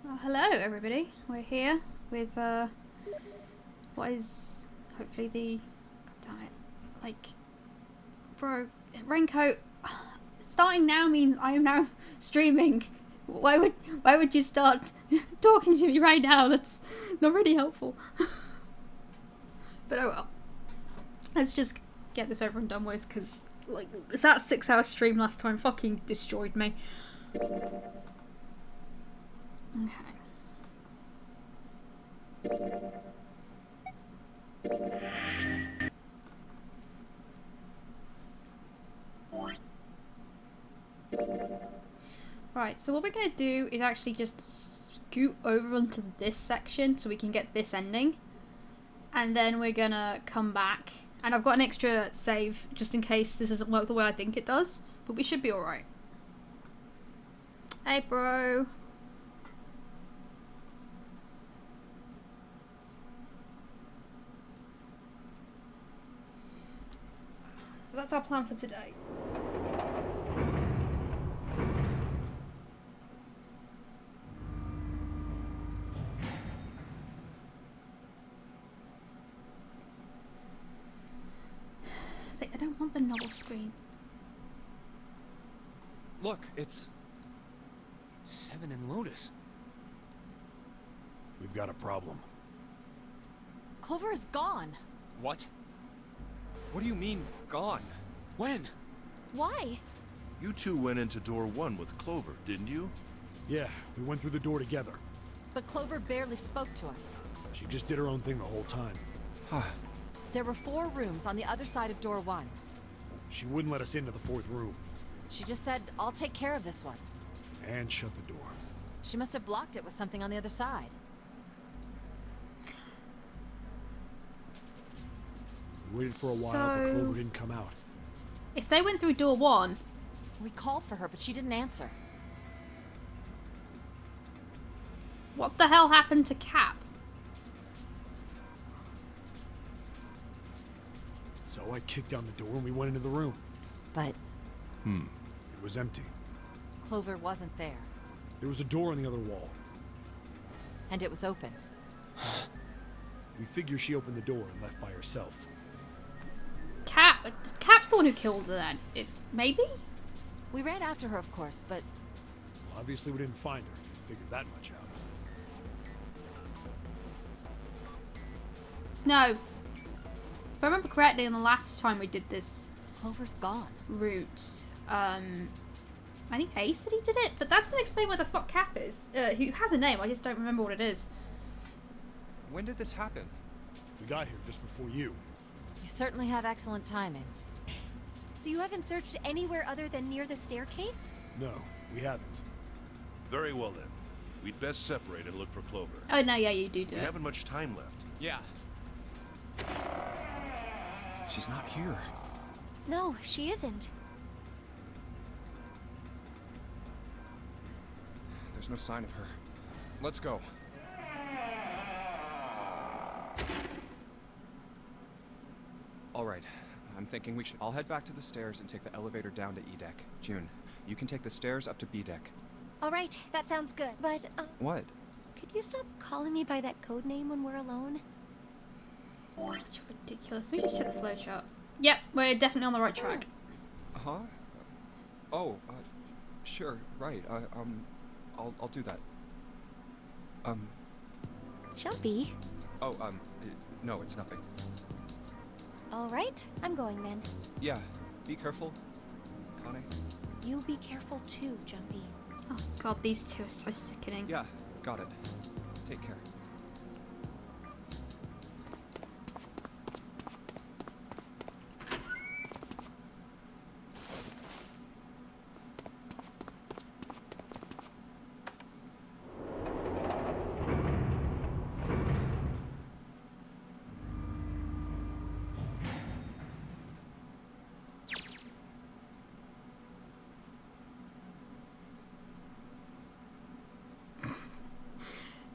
Oh, hello everybody. We're here with what is hopefully the, god damn it, like, bro, Raincoat. Starting now means I am now streaming. Why would you start talking to me right now? That's not really helpful. But oh well. Let's just get this over and done with, because like that 6-hour stream last time fucking destroyed me. Okay. Right, so what we're going to do is actually just scoot over onto this section so we can get this ending. And then we're going to come back. And I've got an extra save just in case this doesn't work the way I think it does. But we should be alright. Hey, bro. So that's our plan for today. I don't want the novel screen. Look, it's 7 and Lotus. We've got a problem. Clover is gone. What? What do you mean, gone? When? Why? You two went into door 1 with Clover, didn't you? Yeah, we went through the door together. But Clover barely spoke to us. She just did her own thing the whole time. Huh. There were 4 rooms on the other side of door 1. She wouldn't let us into the 4th room. She just said, I'll take care of this one. And shut the door. She must have blocked it with something on the other side. We waited for a while, but Clover didn't come out. If they went through door 1... We called for her, but she didn't answer. What the hell happened to Cap? So I kicked down the door and we went into the room. But It was empty. Clover wasn't there. There was a door on the other wall. And it was open. We figure she opened the door and left by herself. Cap's the one who killed her then. Maybe? We ran after her, of course, but Obviously we didn't find her. Figured that much out. No. If I remember correctly, on the last time we did this Clover's gone. route, I think Ace said he did it, but that doesn't explain where the fuck Cap is. Who has a name, I just don't remember what it is. When did this happen? We got here just before you. You certainly have excellent timing. So you haven't searched anywhere other than near the staircase? No, we haven't. Very well then. We'd best separate and look for Clover. Oh no, yeah, you do We it. haven't much time left. Yeah. She's not here. No, she isn't. There's no sign of her. Let's go. All right. I'm thinking we should all head back to the stairs and take the elevator down to E deck. June, you can take the stairs up to B deck. All right, that sounds good. But, What? could you stop calling me by that code name when we're alone? That's ridiculous. Let me just check the flowchart. Yep, we're definitely on the right track. Huh? Oh, sure, right. I'll do that. Jumpy. Oh, no, it's nothing. All right, I'm going then. Yeah, be careful, Kane. You be careful too, Jumpy. Oh god, these two are so sickening. Yeah, got it. Take care.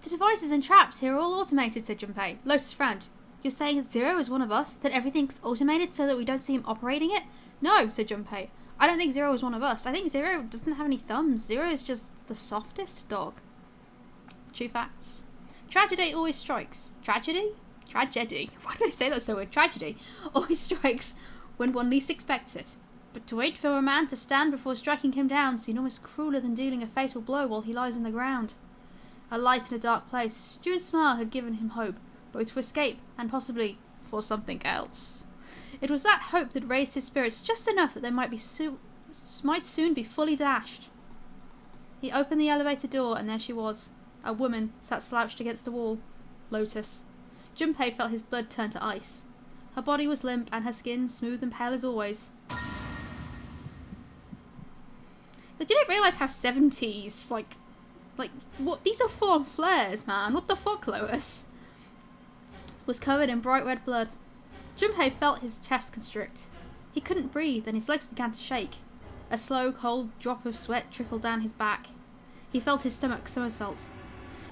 The devices and traps here are all automated, said Junpei. Lotus frowned. You're saying Zero is one of us? That everything's automated so that we don't see him operating it? No, said Junpei. I don't think Zero is one of us. I think Zero doesn't have any thumbs. Zero is just the softest dog. True facts. Tragedy always strikes. Tragedy? Tragedy. Why did I say that so weird? Tragedy always strikes when one least expects it. But to wait for a man to stand before striking him down seemed almost crueler than dealing a fatal blow while he lies on the ground. A light in a dark place. June's smile had given him hope, both for escape and possibly for something else. It was that hope that raised his spirits just enough that they might soon be fully dashed. He opened the elevator door and there she was. A woman sat slouched against the wall. Lotus. Junpei felt his blood turn to ice. Her body was limp and her skin smooth and pale as always. I didn't realise how 70s, like, what? These are full-on flares, man. What the fuck, Lotus? Was covered in bright red blood. Junpei felt his chest constrict. He couldn't breathe and his legs began to shake. A slow, cold drop of sweat trickled down his back. He felt his stomach somersault.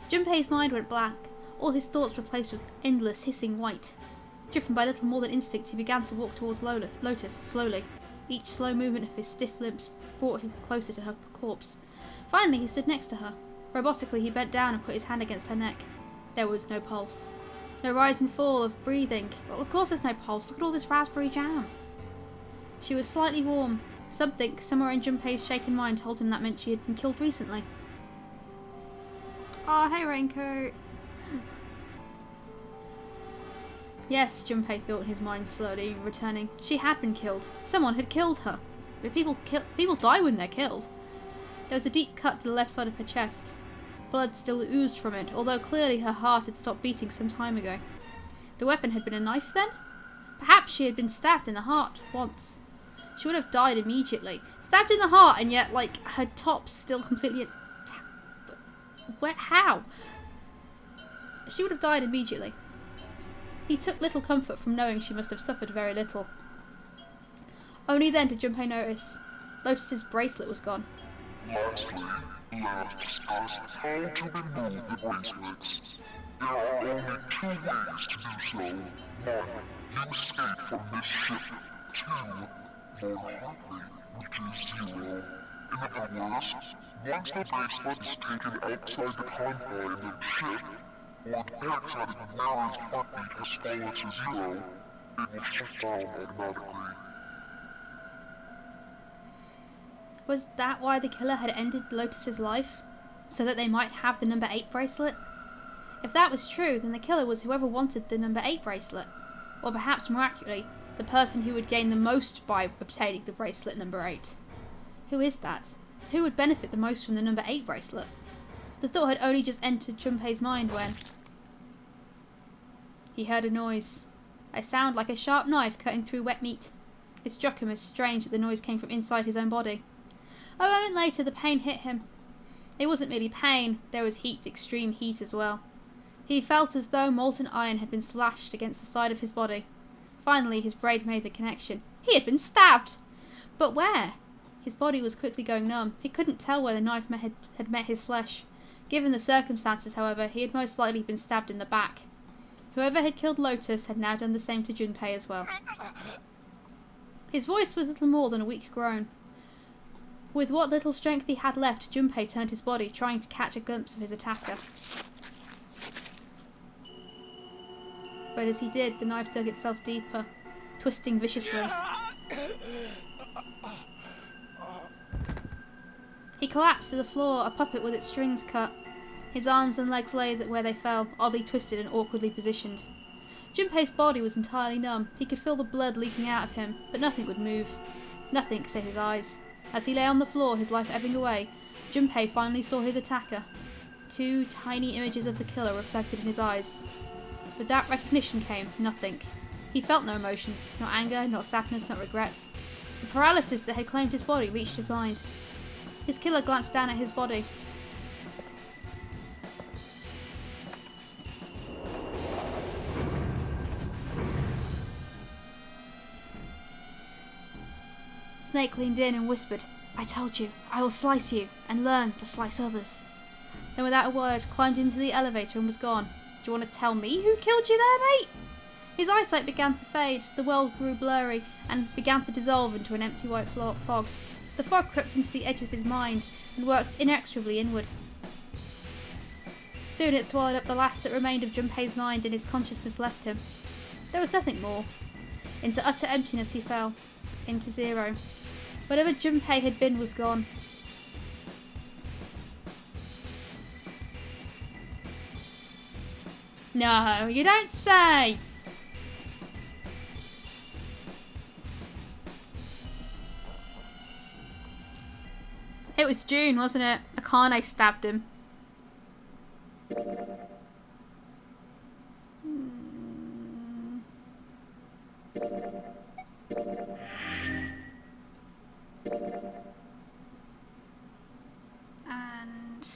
Junpei's mind went blank, all his thoughts replaced with endless hissing white. Driven by little more than instinct, he began to walk towards Lotus, slowly. Each slow movement of his stiff limbs brought him closer to her corpse. Finally, he stood next to her. Robotically, he bent down and put his hand against her neck. There was no pulse. No rise and fall of breathing. Well, of course there's no pulse. Look at all this raspberry jam. She was slightly warm. Something, somewhere in Junpei's shaken mind, told him that meant she had been killed recently. Oh, hey, Raincoat. Yes, Junpei thought, his mind slowly returning. She had been killed. Someone had killed her. But people die when they're killed. There was a deep cut to the left side of her chest. Blood still oozed from it, although clearly her heart had stopped beating some time ago. The weapon had been a knife then? Perhaps she had been stabbed in the heart once. She would have died immediately. Stabbed in the heart, and yet, like, her top's still completely... Where? How? She would have died immediately. He took little comfort from knowing she must have suffered very little. Only then did Junpei notice. Lotus's bracelet was gone. Lastly, let's discuss how to remove the bracelets. There are only two ways to do so. One, you escape from this ship. Two, Lord Hartley, which is Zero. In other words, once the bracelet is taken outside the confines of the ship, or the parasitic Mary's heartbeat has fallen to zero, it will shut down automatically. Was that why the killer had ended Lotus's life? So that they might have the number 8 bracelet? If that was true, then the killer was whoever wanted the number 8 bracelet. Or perhaps more accurately, the person who would gain the most by obtaining the bracelet number 8. Who is that? Who would benefit the most from the number 8 bracelet? The thought had only just entered Junpei's mind when he heard a noise. A sound like a sharp knife cutting through wet meat. It struck him as strange that the noise came from inside his own body. A moment later, the pain hit him. It wasn't merely pain, there was heat, extreme heat as well. He felt as though molten iron had been slashed against the side of his body. Finally, his brain made the connection. He had been stabbed! But where? His body was quickly going numb. He couldn't tell where the knife had met his flesh. Given the circumstances, however, he had most likely been stabbed in the back. Whoever had killed Lotus had now done the same to Junpei as well. His voice was little more than a weak groan. With what little strength he had left, Junpei turned his body, trying to catch a glimpse of his attacker. But as he did, the knife dug itself deeper, twisting viciously. He collapsed to the floor, a puppet with its strings cut. His arms and legs lay where they fell, oddly twisted and awkwardly positioned. Junpei's body was entirely numb. He could feel the blood leaking out of him, but nothing would move. Nothing save his eyes. As he lay on the floor, his life ebbing away, Junpei finally saw his attacker. 2 tiny images of the killer reflected in his eyes. With that recognition came nothing. He felt no emotions, not anger, not sadness, not regret. The paralysis that had claimed his body reached his mind. His killer glanced down at his body. Snake leaned in and whispered, "I told you, I will slice you, and learn to slice others." Then without a word, climbed into the elevator and was gone. "Do you want to tell me who killed you there, mate?" His eyesight began to fade, the world grew blurry, and began to dissolve into an empty white fog. The fog crept into the edge of his mind, and worked inexorably inward. Soon it swallowed up the last that remained of Junpei's mind, and his consciousness left him. There was nothing more. Into utter emptiness he fell. Into zero. Whatever Junpei had been was gone. No, you don't say! It was June, wasn't it? Akane stabbed him. And...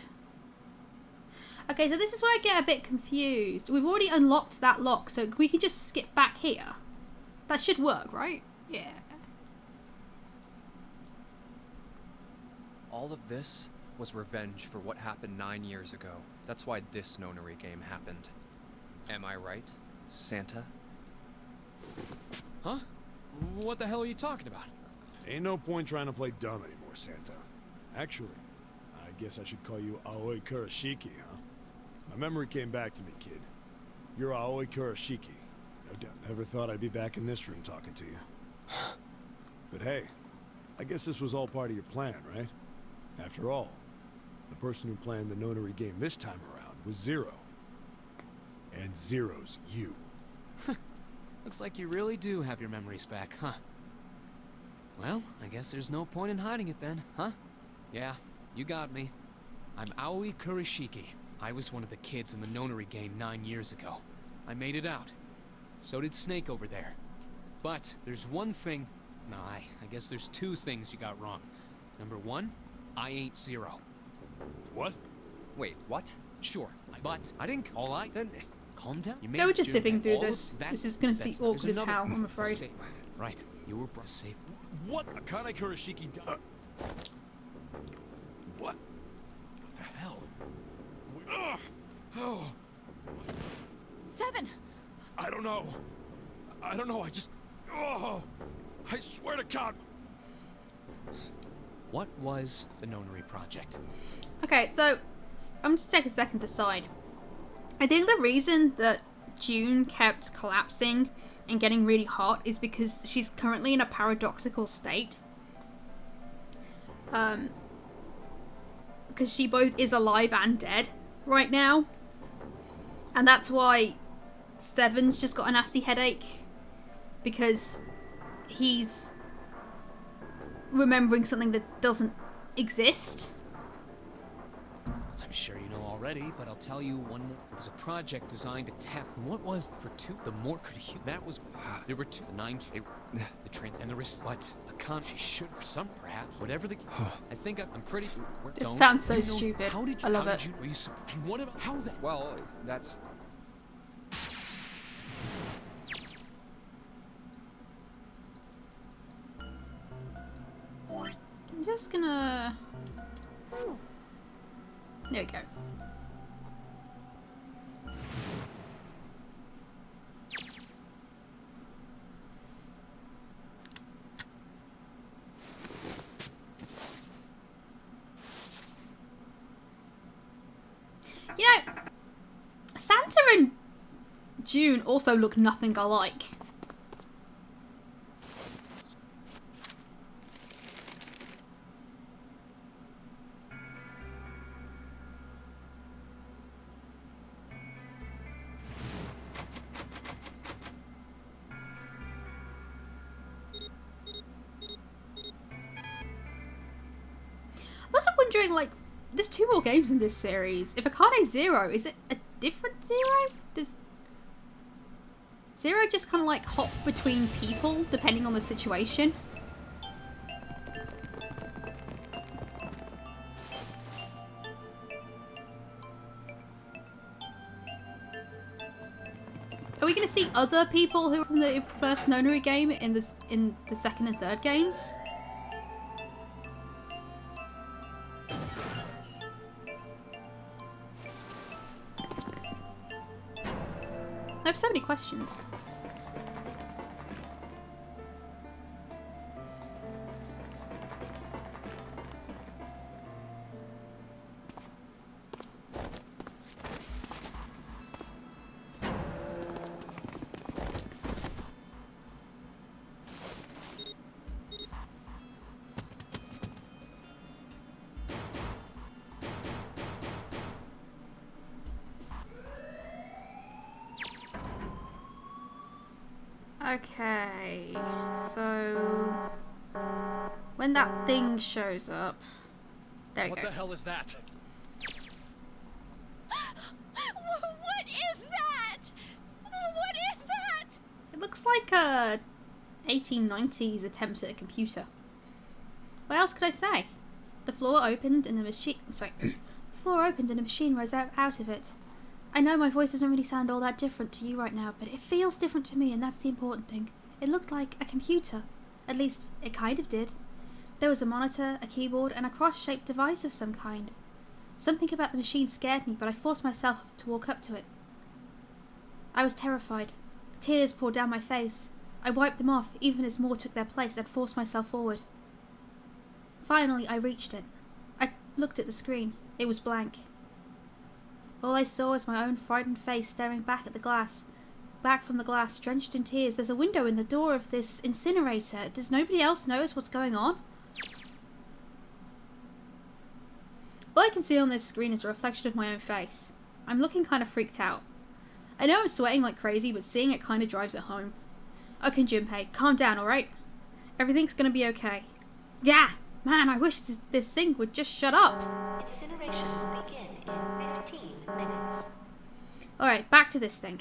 okay, so this is where I get a bit confused. We've already unlocked that lock, so we can just skip back here. That should work, right? Yeah. All of this was revenge for what happened 9 years ago. That's why this nonary game happened. Am I right, Santa? Huh? What the hell are you talking about? Ain't no point trying to play dumb anymore, Santa. Actually, I guess I should call you Aoi Kurashiki, huh? My memory came back to me, kid. You're Aoi Kurashiki. No doubt. Never thought I'd be back in this room talking to you. But hey, I guess this was all part of your plan, right? After all, the person who planned the nonary game this time around was Zero. And Zero's you. Looks like you really do have your memories back, huh? Well, I guess there's no point in hiding it then, huh? Yeah, you got me. I'm Aoi Kurashiki. I was one of the kids in the nonary game 9 years ago. I made it out. So did Snake over there. But there's one thing... no, I guess there's two things you got wrong. Number one, I ain't Zero. What? Wait, what? Sure, but I didn't... all I... then... calm down. You They were just June sipping and through all of this. that- This is gonna that's- seem awkward there's as another- hell, I'm afraid. Right, you were safe. What? Akane Kurashiki what? What the hell? Oh, 7! I don't know. I don't know, I just... oh, I swear to God. What was the nonary project? Okay, so I'm going to take a second to decide. I think the reason that June kept collapsing and getting really hot is because she's currently in a paradoxical state. Because she both is alive and dead right now. And that's why Seven's just got a nasty headache. Because he's remembering something that doesn't exist. I'm sure you know already, but I'll tell you one more. It was a project designed to test. What was for two? The more could he? That was. There were two. The 9. The trans and the wrist. What? Akane. She should. Some perhaps. Whatever the. I think I'm pretty. It sounds so You know, stupid. How did you? I love how it. Did you, were you, and what about how that? Well, that's... I'm just gonna... there we go. You know, Santa and June also look nothing alike. I was wondering, like, there's 2 more games in this series. If Akane's Zero, is it a different Zero? Does Zero just kind of like hop between people depending on the situation? Are we going to see other people who were from the first nonary game in the second and third games? I have so many questions. Okay, so when that thing shows up, there we What go. the hell is that? What is that? What is that? It looks like a 1890s attempt at a computer. What else could I say? The floor opened and the machine. Sorry, the floor opened and a machine rose out of it. I know my voice doesn't really sound all that different to you right now, but it feels different to me, and that's the important thing. It looked like a computer. At least, it kind of did. There was a monitor, a keyboard, and a cross-shaped device of some kind. Something about the machine scared me, but I forced myself to walk up to it. I was terrified. Tears poured down my face. I wiped them off, even as more took their place, and forced myself forward. Finally, I reached it. I looked at the screen. It was blank. All I saw was my own frightened face staring back at the glass. Back from the glass, drenched in tears. There's a window in the door of this incinerator. Does nobody else notice what's going on? All I can see on this screen is a reflection of my own face. I'm looking kind of freaked out. I know I'm sweating like crazy, but seeing it kind of drives it home. Okay, Junpei, calm down, alright? Everything's gonna be okay. Yeah! Man, I wish this thing would just shut up. Incineration will begin in 15 minutes. Alright, back to this thing.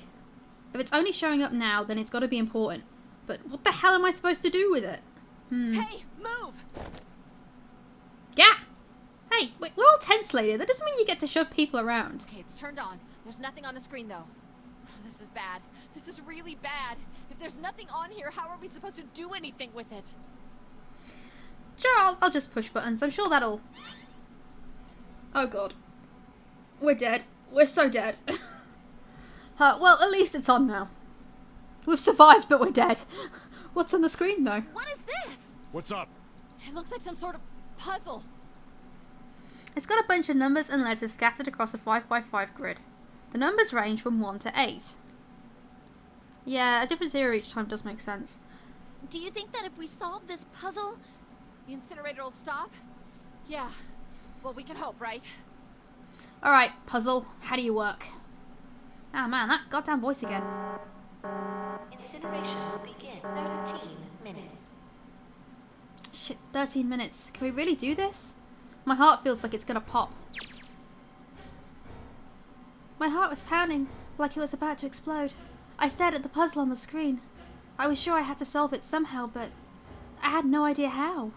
If it's only showing up now, then it's gotta be important. But what the hell am I supposed to do with it? Hey, move! Yeah! Hey, wait, we're all tense later. That doesn't mean you get to shove people around. Okay, it's turned on. There's nothing on the screen, though. Oh, this is bad. This is really bad. If there's nothing on here, how are we supposed to do anything with it? Sure, I'll just push buttons. I'm sure that'll... Oh god. We're dead. We're so dead. Well, at least it's on now. We've survived, but we're dead. What's on the screen, though? What is this? What's up? It looks like some sort of puzzle. It's got a bunch of numbers and letters scattered across a 5x5 grid. The numbers range from 1 to 8. Yeah, a different zero each time does make sense. Do you think that if we solve this puzzle, The incinerator will stop? Yeah. Well, we can hope, right? Alright, puzzle, how do you work? Ah man, that goddamn voice again. Incineration will begin 13 minutes. Shit, 13 minutes. Can we really do this? My heart feels like it's gonna pop. My heart was pounding like it was about to explode. I stared at the puzzle on the screen. I was sure I had to solve it somehow, but I had no idea how.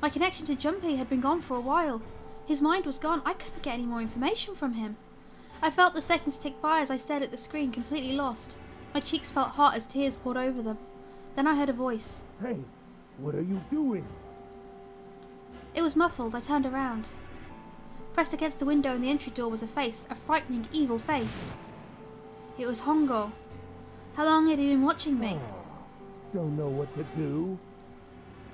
My connection to Junpei had been gone for a while. His mind was gone. I couldn't get any more information from him. I felt the seconds tick by as I stared at the screen, completely lost. My cheeks felt hot as tears poured over them. Then I heard a voice. Hey, what are you doing? It was muffled. I turned around. Pressed against the window in the entry door was a face, a frightening, evil face. It was Hongo. How long had he been watching me? Don't know what to do.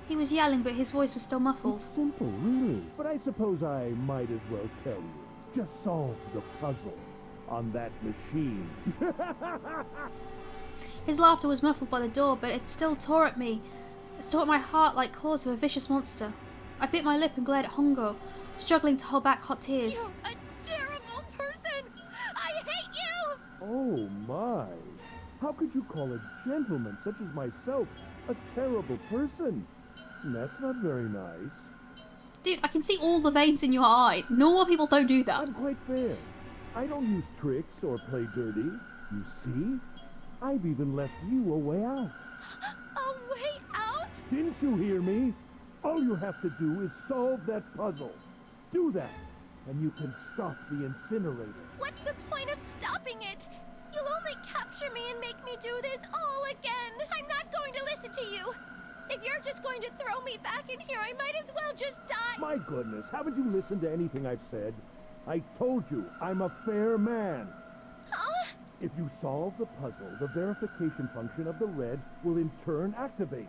He was yelling, but his voice was still muffled. It's simple, really. But I suppose I might as well tell you. Just solve the puzzle on that machine. His laughter was muffled by the door, but it still tore at me. It tore at my heart like claws of a vicious monster. I bit my lip and glared at Hongo, struggling to hold back hot tears. you're a terrible person! I hate you! Oh my. How could you call a gentleman such as myself a terrible person? That's not very nice. Dude, I can see all the veins in your eye. Normal people don't do that. Not quite fair. I don't use tricks or play dirty. You see? I've even left you a way out. A way out? Didn't you hear me? All you have to do is solve that puzzle. Do that, and you can stop the incinerator. What's the point of stopping it? You'll only capture me and make me do this all again. I'm not going to listen to you. If you're just going to throw me back in here, I might as well just die. My goodness, haven't you listened to anything I've said? I told you, I'm a fair man. Huh? If you solve the puzzle, the verification function of the red will in turn activate.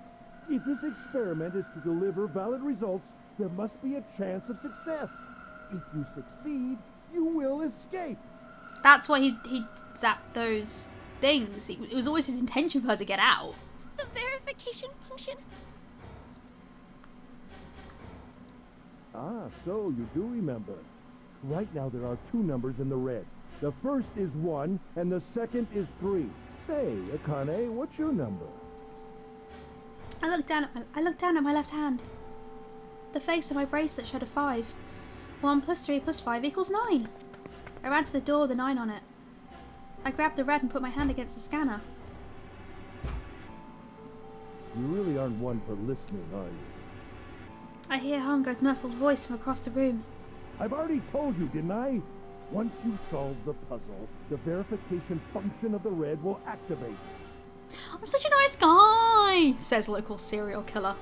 If this experiment is to deliver valid results, there must be a chance of success. If you succeed, you will escape. That's why he zapped those things. It was always his intention for her to get out. The verification function? Ah, so you do remember. Right now there are two numbers in the red. The first is 1, and the second is 3. Say, Akane, what's your number? I looked down at my left hand. The face of my bracelet showed a 5. 1 + 3 + 5 = 9. I ran to the door with the 9 on it. I grabbed the red and put my hand against the scanner. You really aren't one for listening, are you? I hear Hongo's muffled voice from across the room. I've already told you, didn't I? Once you solve the puzzle, the verification function of the red will activate. I'm such a nice guy, says local serial killer.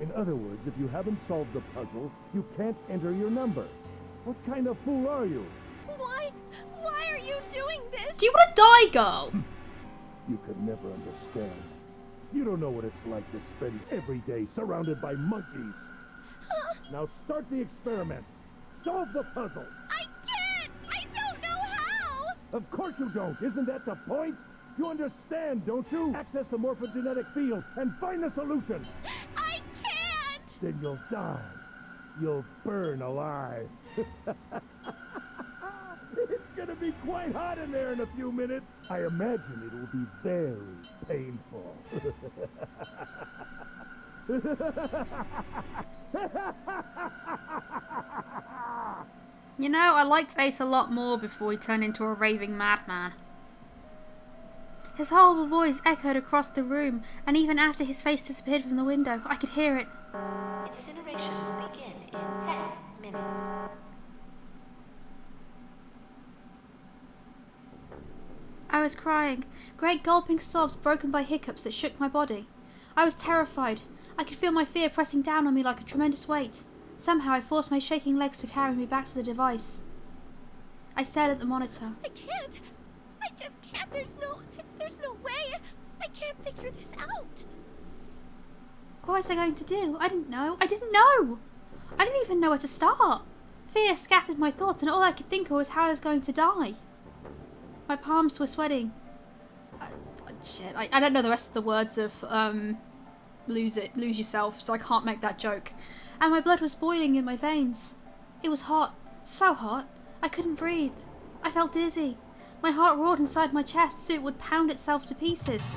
In other words, if you haven't solved the puzzle, you can't enter your number. What kind of fool are you? Why are you doing this? Do you want to die, girl? You could never understand. You don't know what it's like to spend every day surrounded by monkeys. Now start the experiment. Solve the puzzle. I can't! I don't know how! Of course you don't. Isn't that the point? You understand, don't you? Access the morphogenetic field and find the solution. I can't! Then you'll die. You'll burn alive. It's gonna be quite hot in there in a few minutes. I imagine it will be very painful. You know, I liked Ace a lot more before he turned into a raving madman. His horrible voice echoed across the room, and even after his face disappeared from the window, I could hear it. Incineration will begin in 10 minutes. I was crying, great gulping sobs broken by hiccups that shook my body. I was terrified. I could feel my fear pressing down on me like a tremendous weight. Somehow I forced my shaking legs to carry me back to the device. I stared at the monitor. I can't. I just can't. There's no way. I can't figure this out. What was I going to do? I didn't know. I didn't even know where to start. Fear scattered my thoughts, and all I could think of was how I was going to die. My palms were sweating. Shit, I don't know the rest of the words of lose yourself, so I can't make that joke. And my blood was boiling in my veins. It was hot, so hot, I couldn't breathe. I felt dizzy. My heart roared inside my chest as if it would pound itself to pieces.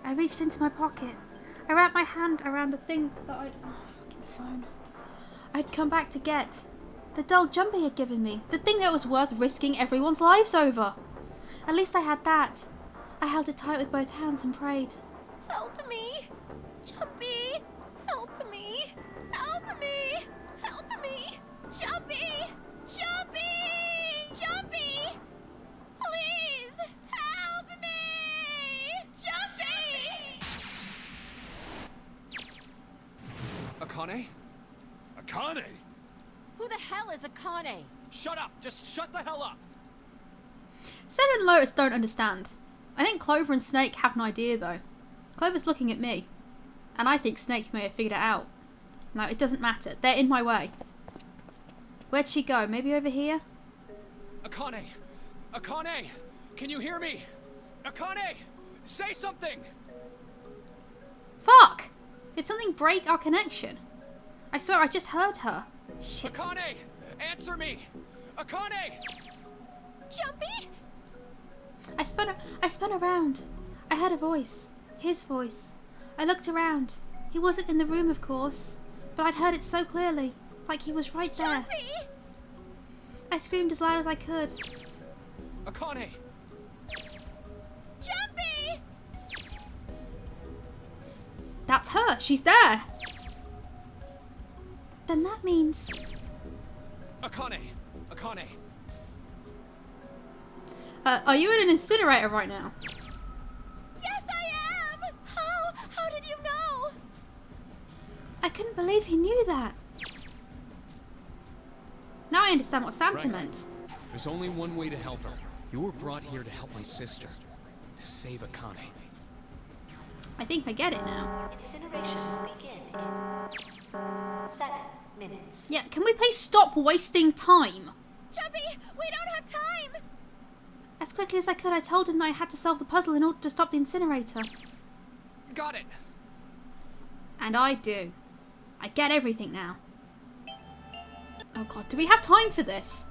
I reached into my pocket. I wrapped my hand around a thing that I'd come back to get. The doll Jumpy had given me. The thing that was worth risking everyone's lives over. At least I had that. I held it tight with both hands and prayed. Help me! Jumpy! Help me! Help me! Help me! Jumpy! Jumpy! Jumpy! Please! Help me! Jumpy! Akane? Akane! Who the hell is Akane? Shut up! Just shut the hell up! Sen and Lotus don't understand. I think Clover and Snake have an idea though. Clover's looking at me. And I think Snake may have figured it out. No, it doesn't matter. They're in my way. Where'd she go? Maybe over here? Akane! Akane! Can you hear me? Akane! Say something! Fuck! Did something break our connection? I swear I just heard her. Shit. Akane! Answer me! Akane! Jumpy? I spun around. I heard a voice. His voice. I looked around. He wasn't in the room, of course. But I'd heard it so clearly. Like he was right there. Jumpy! I screamed as loud as I could. Akane! Jumpy! That's her. She's there. Then that means... Akane! Akane! Are you in an incinerator right now? Yes, I am! How did you know? I couldn't believe he knew that. Now I understand what Santa meant. There's only one way to help her. You were brought here to help my sister. To save Akane. I think I get it now. Incineration will begin in 7 minutes. Yeah, can we please stop wasting time? Jumpy, we don't have time! As quickly as I could, I told him that I had to solve the puzzle in order to stop the incinerator. Got it! And I do. I get everything now. Oh god, do we have time for this?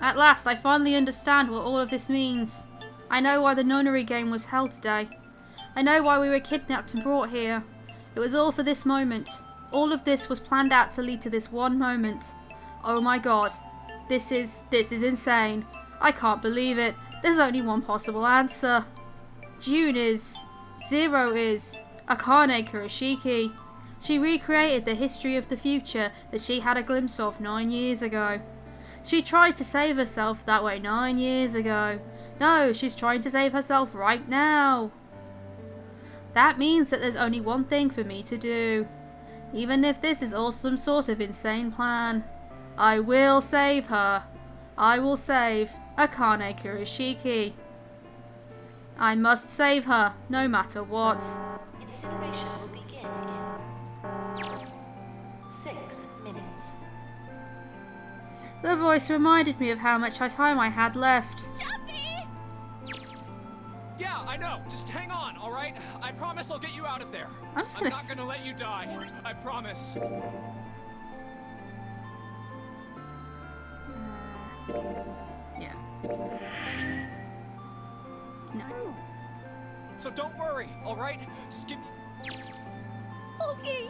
At last, I finally understand what all of this means. I know why the nunnery game was held today. I know why we were kidnapped and brought here. It was all for this moment. All of this was planned out to lead to this one moment. Oh my god. This is insane. I can't believe it. There's only one possible answer. June is... Zero is... Akane Kurashiki. She recreated the history of the future that she had a glimpse of 9 years ago. She tried to save herself that way 9 years ago. No, she's trying to save herself right now. That means that there's only one thing for me to do. Even if this is all some sort of insane plan. I will save her. I will save Akane Kurashiki. I must save her, no matter what. Incineration will begin in 6 minutes. The voice reminded me of how much time I had left. Yeah, I know. Just hang on, all right? I promise I'll get you out of there. I'm just I'm gonna not gonna let you die. I promise. Yeah. No. So don't worry, all right? Just give me... Okay.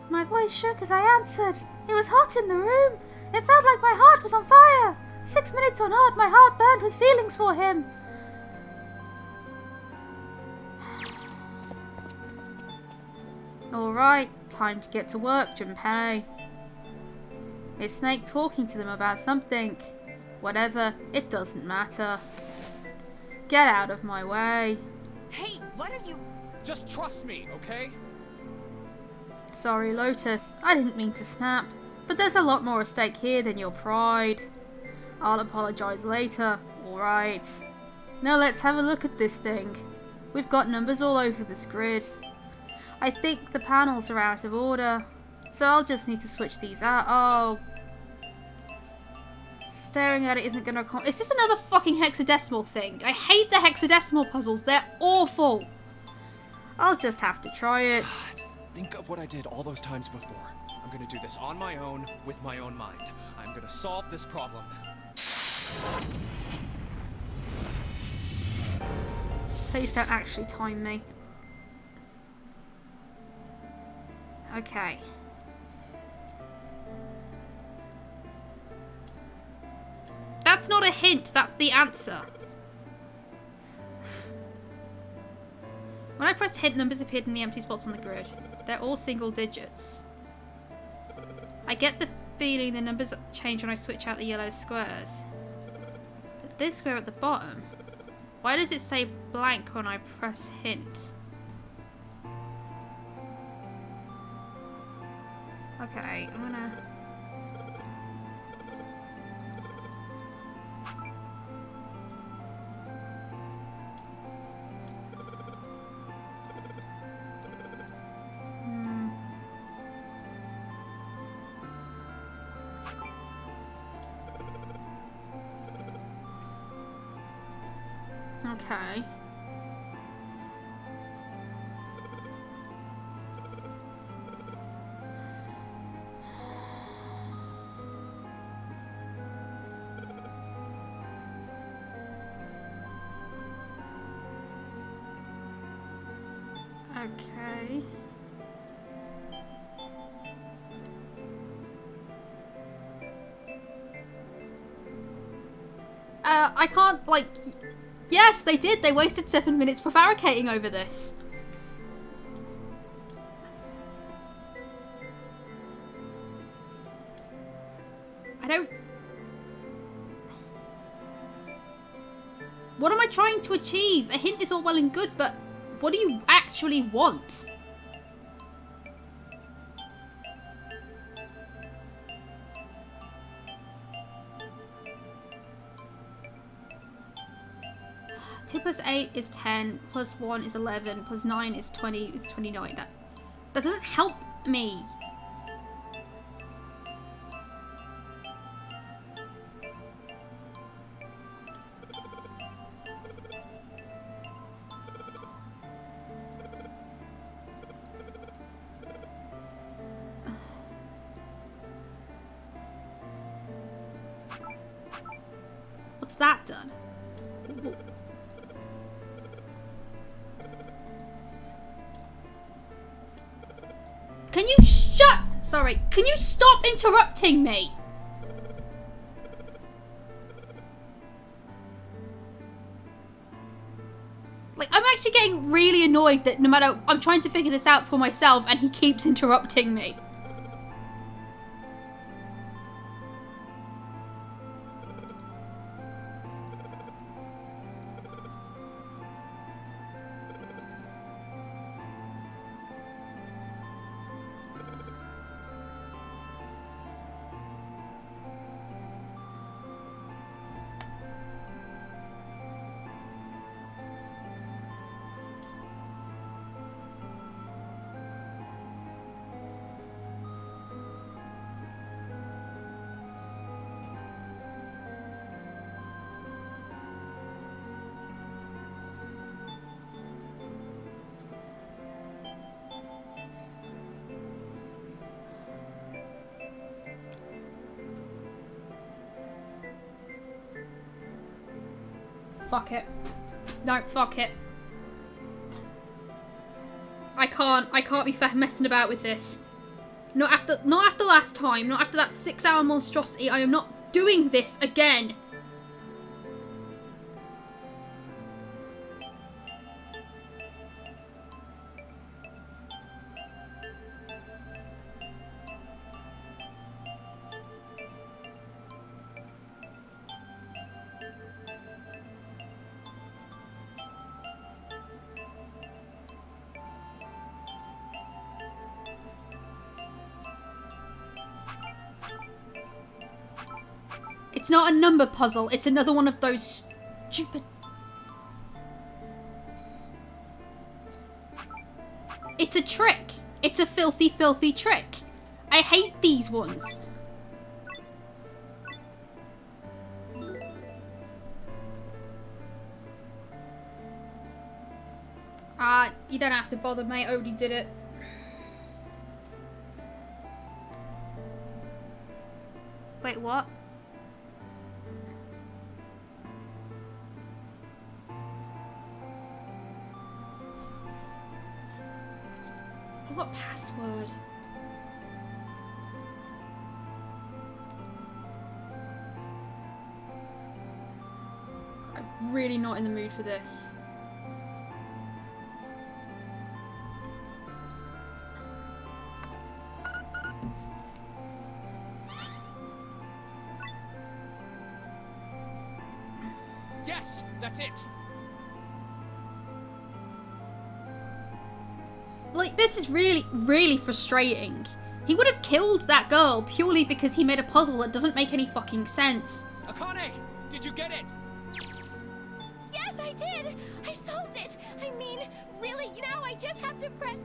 My voice shook as I answered. It was hot in the room. It felt like my heart was on fire. 6 minutes or not, my heart burned with feelings for him. Alright, time to get to work, Junpei. Is Snake talking to them about something? Whatever, it doesn't matter. Get out of my way. Hey, what are you... Just trust me, okay? Sorry, Lotus. I didn't mean to snap. But there's a lot more at stake here than your pride. I'll apologize later, alright. Now let's have a look at this thing. We've got numbers all over this grid. I think the panels are out of order. So I'll just need to switch these out. Oh. Staring at it isn't gonna... Is this another fucking hexadecimal thing? I hate the hexadecimal puzzles. They're awful. I'll just have to try it. Just think of what I did all those times before. I'm gonna do this on my own, with my own mind. I'm gonna solve this problem. Please don't actually time me. Okay. That's not a hint, that's the answer. When I pressed hint, numbers appeared in the empty spots on the grid. They're all single digits. I get the feeling the numbers change when I switch out the yellow squares. But this square at the bottom, why does it say blank when I press hint? Okay, I'm gonna... Okay. Okay. I can't, like... Yes, they did! They wasted 7 minutes prevaricating over this. I don't... What am I trying to achieve? A hint is all well and good, but what do you actually want? Two plus 8 is 10, plus 1 is 11, plus 9 is 20, is 29. That doesn't help me. that done. Can you Sorry, can you stop interrupting me? Like, I'm actually getting really annoyed that no matter, I'm trying to figure this out for myself and he keeps interrupting me. Fuck it. No, fuck it. I can't be messing about with this. Not after last time, not after that 6-hour monstrosity. I am not doing this again. It's not a number puzzle, it's another one of those stupid... It's a trick. It's a filthy, filthy trick. I hate these ones. You don't have to bother, mate. I already did it. Wait, what? What password? I'm really not in the mood for this. Yes, that's it. Like, this is really, really frustrating. He would have killed that girl purely because he made a puzzle that doesn't make any fucking sense. Akane, did you get it? Yes, I did. I solved it. I mean, really, now I just have to press...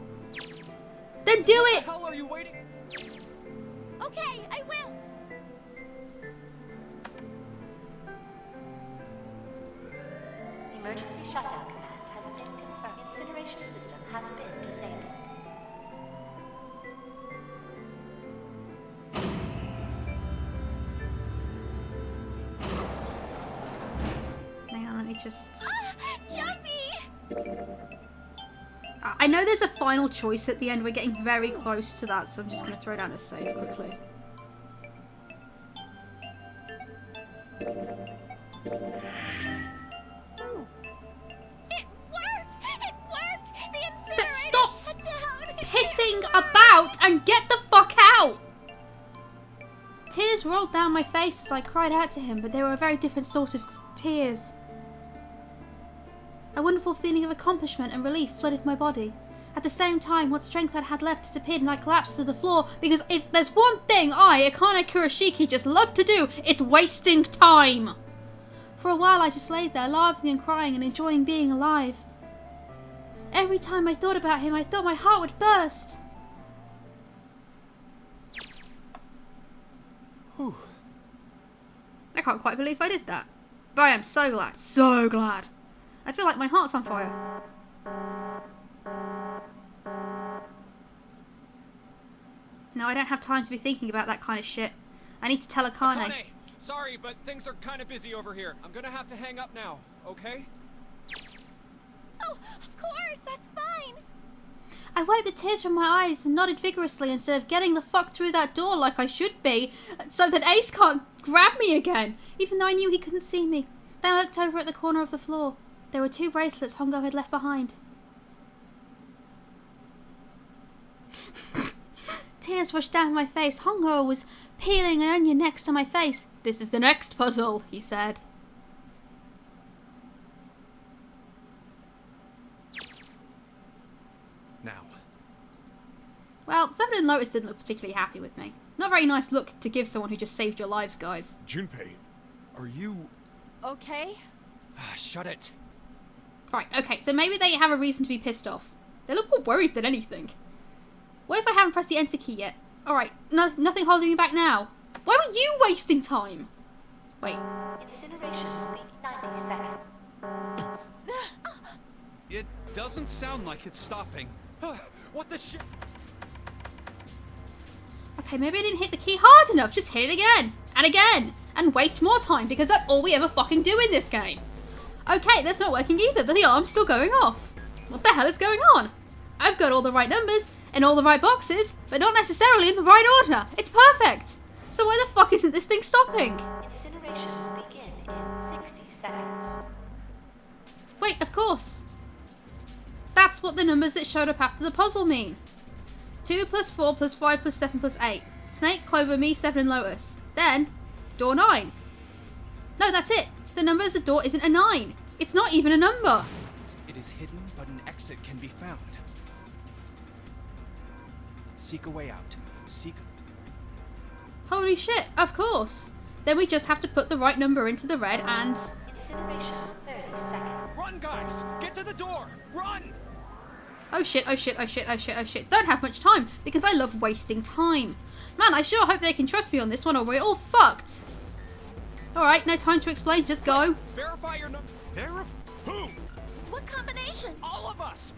Then do it! What the hell are you waiting? Okay, I will. Emergency shutdown command has been confirmed. Incineration system has been disabled. Hang on, let me just... Jumpy! I know there's a final choice at the end. We're getting very close to that, so I'm just going to throw down a save quickly. Stop pissing about and get the fuck out! Tears rolled down my face as I cried out to him, but they were a very different sort of tears. A wonderful feeling of accomplishment and relief flooded my body. At the same time, what strength I'd had left disappeared and I collapsed to the floor, because if there's one thing I, Akane Kurashiki, just love to do, it's wasting time! For a while I just lay there, laughing and crying and enjoying being alive. Every time I thought about him, I thought my heart would burst. Whew. I can't quite believe I did that. But I am so glad. So glad. I feel like my heart's on fire. No, I don't have time to be thinking about that kind of shit. I need to tell Akane. Sorry, but things are kind of busy over here. I'm gonna have to hang up now, okay? Oh, of course, that's fine. I wiped the tears from my eyes and nodded vigorously instead of getting the fuck through that door like I should be, so that Ace can't grab me again, even though I knew he couldn't see me. Then I looked over at the corner of the floor. There were 2 bracelets Hongo had left behind. Tears rushed down my face. Hongo was peeling an onion next to my face. "This is the next puzzle," he said. Now. Well, Seven and Lotus didn't look particularly happy with me. Not a very nice look to give someone who just saved your lives, guys. Junpei, are you... Okay. Shut it. Right, okay, so maybe they have a reason to be pissed off. They look more worried than anything. What if I haven't pressed the enter key yet? Alright, nothing holding me back now. Why were you wasting time? Wait. Incineration will be 90 seconds. It doesn't sound like it's stopping. What the shit? Okay, maybe I didn't hit the key hard enough. Just hit it again. And again. And waste more time, because that's all we ever fucking do in this game. Okay, that's not working either, but the alarm's still going off. What the hell is going on? I've got all the right numbers in all the right boxes, but not necessarily in the right order. It's perfect. So why the fuck isn't this thing stopping? Incineration will begin in 60 seconds. Wait, of course. That's what the numbers that showed up after the puzzle mean. 2 plus 4 plus 5 plus 7 plus 8. Snake, Clover, me, 7 and Lotus. Then, door 9. No, that's it. The number of the door isn't a 9. It's not even a number. It is hidden, but an exit can be found. Seek a way out. Seek... Holy shit, of course. Then we just have to put the right number into the red and... Incineration 30 seconds. Run, guys! Get to the door! Run! Oh shit, oh shit, oh shit, oh shit, oh shit. Don't have much time, because I love wasting time. Man, I sure hope they can trust me on this one or we're all fucked. Alright, no time to explain, just go. Verify your number. Who? What combination? All of us!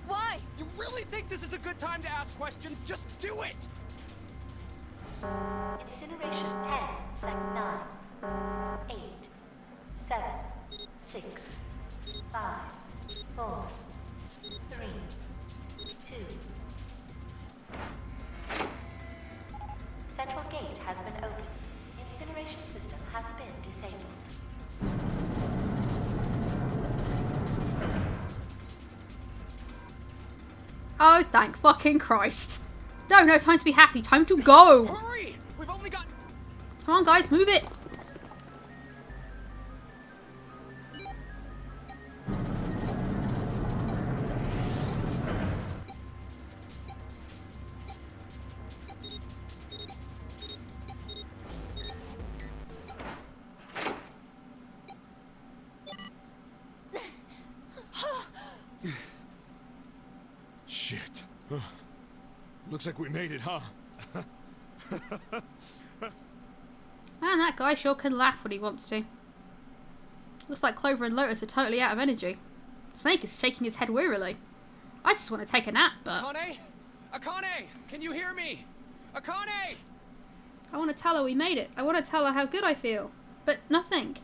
Why? You really think this is a good time to ask questions? Just do it! Incineration 10 second 9. 8. 7. 6. 5. 4. 3. 2. Central gate has been opened. Incineration system has been disabled. Oh, thank fucking Christ. No time to be happy. Time to go. Hurry! We've only got... Come on, guys, move it. Shit. Looks like we made it, huh? Man, that guy sure can laugh when he wants to. Looks like Clover and Lotus are totally out of energy. Snake is shaking his head wearily. I just want to take a nap, but... Akane? Akane! Can you hear me? Akane! I want to tell her we made it. I want to tell her how good I feel. But nothing.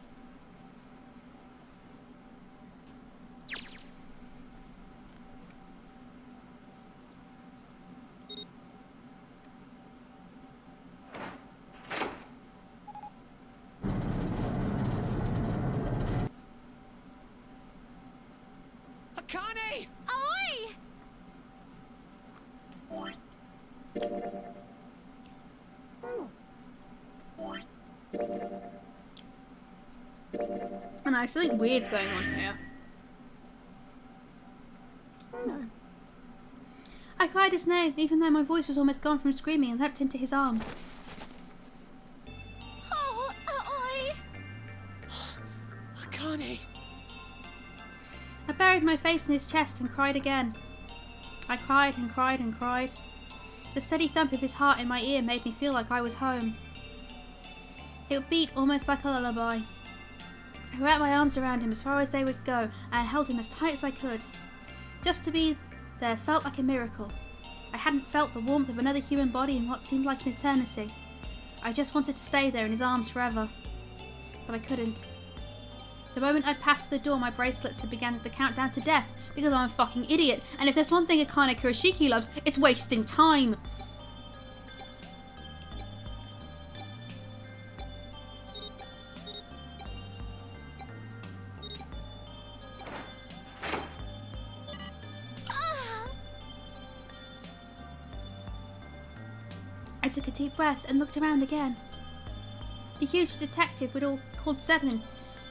Akane! Oi! I know, something weird's going on here. No. I cried his name, even though my voice was almost gone from screaming, and leapt into his arms. Oh, oi! Akane! I buried my face in his chest and cried again. I cried and cried and cried. The steady thump of his heart in my ear made me feel like I was home. It would beat almost like a lullaby. I wrapped my arms around him as far as they would go and held him as tight as I could. Just to be there felt like a miracle. I hadn't felt the warmth of another human body in what seemed like an eternity. I just wanted to stay there in his arms forever. But I couldn't. The moment I'd passed the door, my bracelets had begun the countdown to death because I'm a fucking idiot. And if there's one thing Akane Kurashiki loves, it's wasting time. I took a deep breath and looked around again. The huge detective we'd all called Seven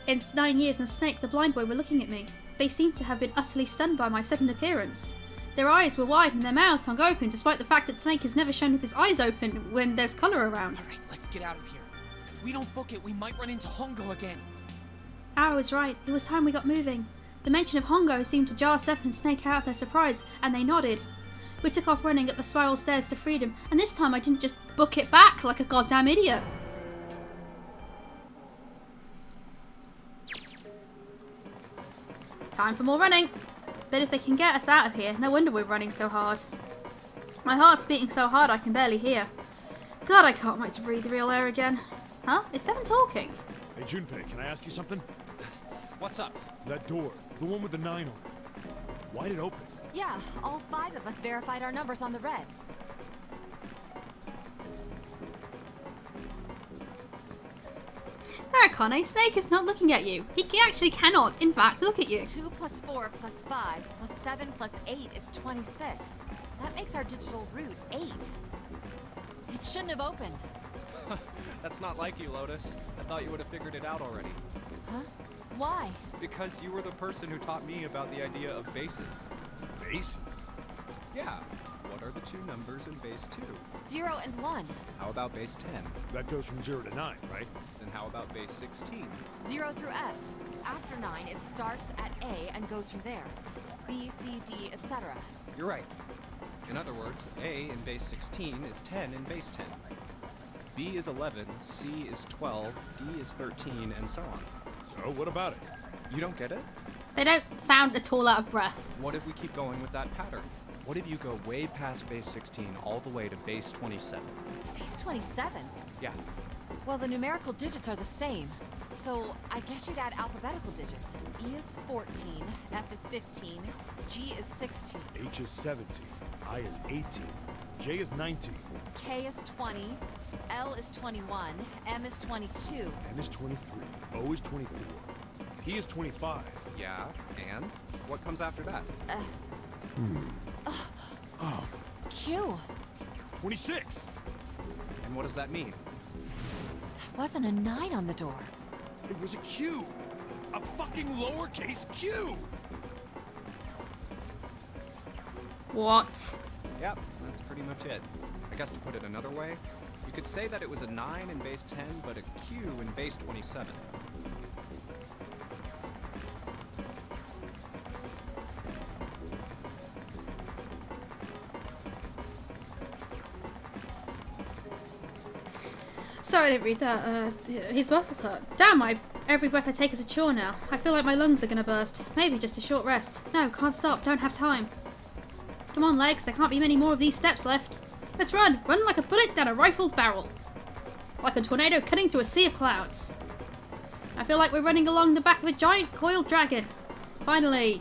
in 9 years and Snake the blind boy were looking at me. They seemed to have been utterly stunned by my sudden appearance. Their eyes were wide and their mouths hung open, despite the fact that Snake has never shown with his eyes open when there's colour around. Alright, let's get out of here. If we don't book it, we might run into Hongo again. Ara was right. It was time we got moving. The mention of Hongo seemed to jar Seven and Snake out of their surprise, and they nodded. We took off running up the spiral stairs to freedom, and this time I didn't just book it back like a goddamn idiot. Time for more running. But if they can get us out of here, no wonder we're running so hard. My heart's beating so hard I can barely hear. God, I can't wait to breathe real air again. Huh? Is Seven talking? Hey, Junpei, can I ask you something? What's up? That door, the one with the 9 on it. Why'd it open? Yeah, all 5 of us verified our numbers on the red. No, Akane, Snake is not looking at you. He actually cannot, in fact, look at you. 2 plus 4 plus 5 plus 7 plus 8 is 26. That makes our digital route 8. It shouldn't have opened. That's not like you, Lotus. I thought you would have figured it out already. Huh? Why? Because you were the person who taught me about the idea of bases. Bases? Yeah. What are the 2 numbers in base 2? 0 and 1. How about base 10? That goes from 0 to 9, right? Then how about base 16? 0 through F. After 9, it starts at A and goes from there. B, C, D, etc. You're right. In other words, A in base 16 is 10 in base 10. B is 11, C is 12, D is 13, and so on. So, what about it? You don't get it? They don't sound at all out of breath. What if we keep going with that pattern? What if you go way past base 16 all the way to base 27? Base 27? Yeah. Well, the numerical digits are the same. So, I guess you'd add alphabetical digits. E is 14, F is 15, G is 16. H is 17, I is 18, J is 19, K is 20, L is 21, M is 22. N is 23, O is 24, P is 25. Yeah, and? What comes after that? Q. 26! And what does that mean? Wasn't a 9 on the door. It was a Q! A fucking lowercase q! What? Yep, that's pretty much it. I guess to put it another way, you could say that it was a 9 in base 10, but a Q in base 27. Sorry I didn't read that. His muscles hurt. Damn, every breath I take is a chore now. I feel like my lungs are gonna burst. Maybe just a short rest. No, can't stop. Don't have time. Come on, legs. There can't be many more of these steps left. Let's run. Run like a bullet down a rifled barrel. Like a tornado cutting through a sea of clouds. I feel like we're running along the back of a giant coiled dragon. Finally.